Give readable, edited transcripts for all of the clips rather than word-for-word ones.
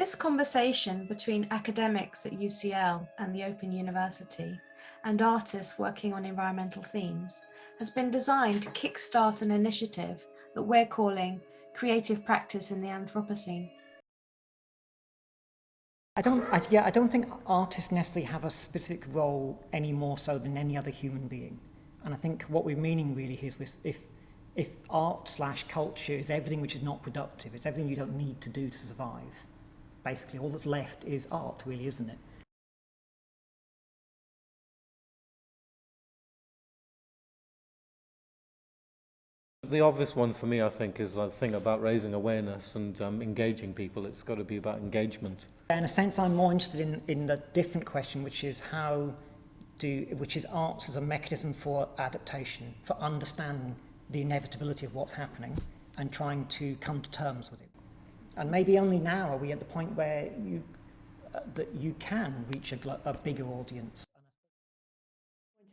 This conversation between academics at UCL and the Open University and artists working on environmental themes has been designed to kickstart an initiative that we're calling Creative Practice in the Anthropocene. I don't think artists necessarily have a specific role any more so than any other human being. And I think what we're meaning really is if art/culture is everything which is not productive, it's everything you don't need to do to survive. Basically, all that's left is art, really, isn't it? The obvious one for me, I think, is the thing about raising awareness and engaging people. It's got to be about engagement. In a sense, I'm more interested in the different question, which is arts as a mechanism for adaptation, for understanding the inevitability of what's happening and trying to come to terms with it. And maybe only now are we at the point where you can reach a bigger audience.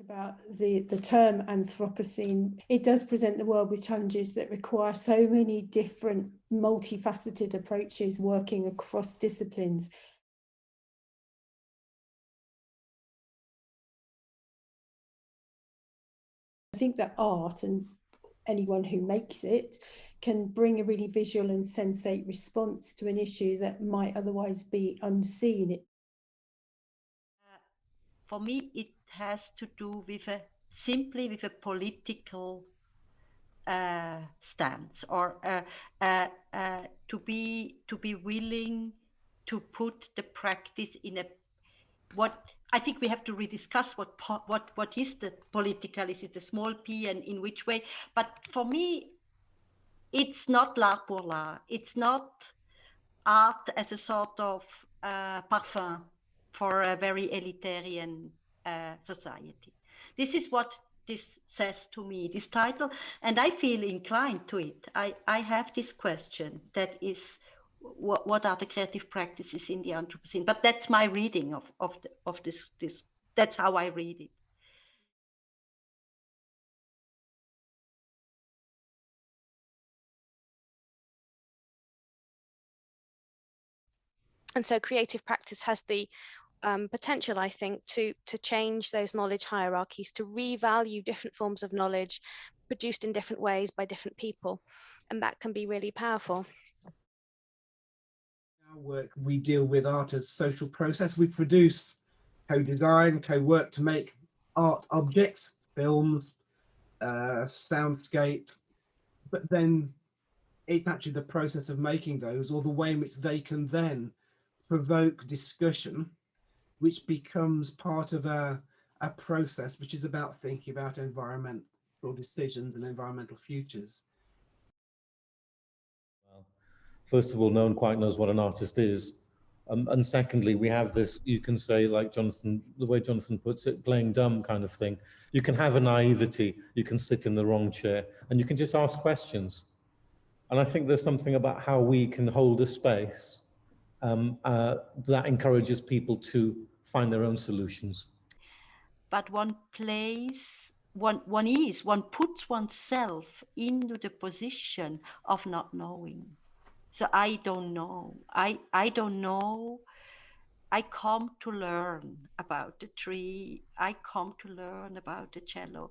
About the term Anthropocene, it does present the world with challenges that require so many different multifaceted approaches working across disciplines. I think that art and anyone who makes it can bring a really visual and sensate response to an issue that might otherwise be unseen. For me, it has to do with simply with a political stance, or to be willing to put the practice in what I think we have to rediscuss what is the political. Is it a small p, and in which way? But for me, it's not l'art pour l'art. It's not art as a sort of parfum for a very elitarian society. This is what this says to me, this title, and I feel inclined to it. I have this question that is, what are the creative practices in the Anthropocene? But that's my reading of this. That's how I read it. And so creative practice has the potential, I think, to change those knowledge hierarchies, to revalue different forms of knowledge produced in different ways by different people. And that can be really powerful. In our work, we deal with art as social process. We produce, co-design, co-work to make art objects, films, soundscape, but then it's actually the process of making those, or the way in which they can then provoke discussion, which becomes part of a process which is about thinking about environmental decisions and environmental futures. Well, first of all, no one quite knows what an artist is. And secondly, we have this, you can say, like Jonathan, the way Jonathan puts it, playing dumb kind of thing. You can have a naivety, you can sit in the wrong chair, and you can just ask questions. And I think there's something about how we can hold a space that encourages people to find their own solutions. But one puts oneself into the position of not knowing. So I don't know. I don't know. I come to learn about the tree. I come to learn about the cello.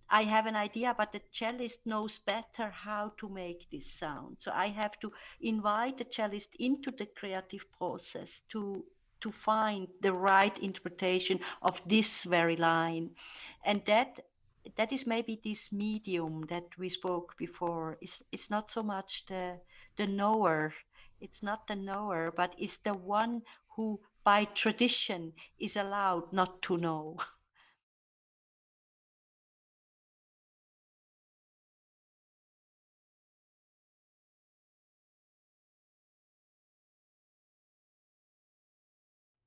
I have an idea, but the cellist knows better how to make this sound. So I have to invite the cellist into the creative process to find the right interpretation of this very line. And that is maybe this medium that we spoke before. It's not so much the knower. It's not the knower, but it's the one who by tradition is allowed not to know.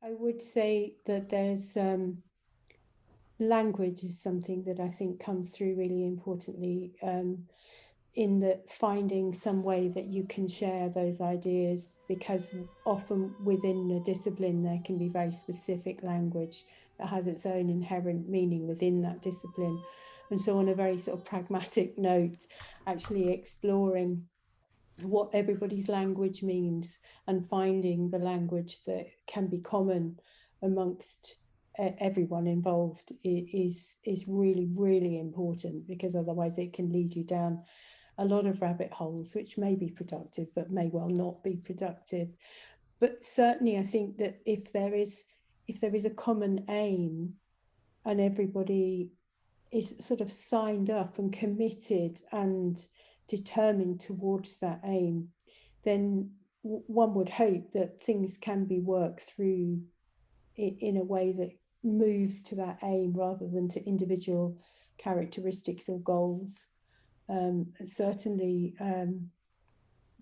I would say that there's language is something that I think comes through really importantly, in that finding some way that you can share those ideas, because often within a discipline there can be very specific language that has its own inherent meaning within that discipline. And so on a very sort of pragmatic note, actually exploring what everybody's language means, and finding the language that can be common amongst everyone involved is really, really important, because otherwise it can lead you down a lot of rabbit holes, which may be productive but may well not be productive. But certainly I think that if there is a common aim and everybody is sort of signed up and committed and determined towards that aim, then one would hope that things can be worked through in a way that moves to that aim rather than to individual characteristics or goals. Certainly,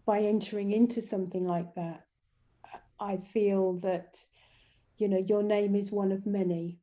by entering into something like that, I feel that, you know, your name is one of many,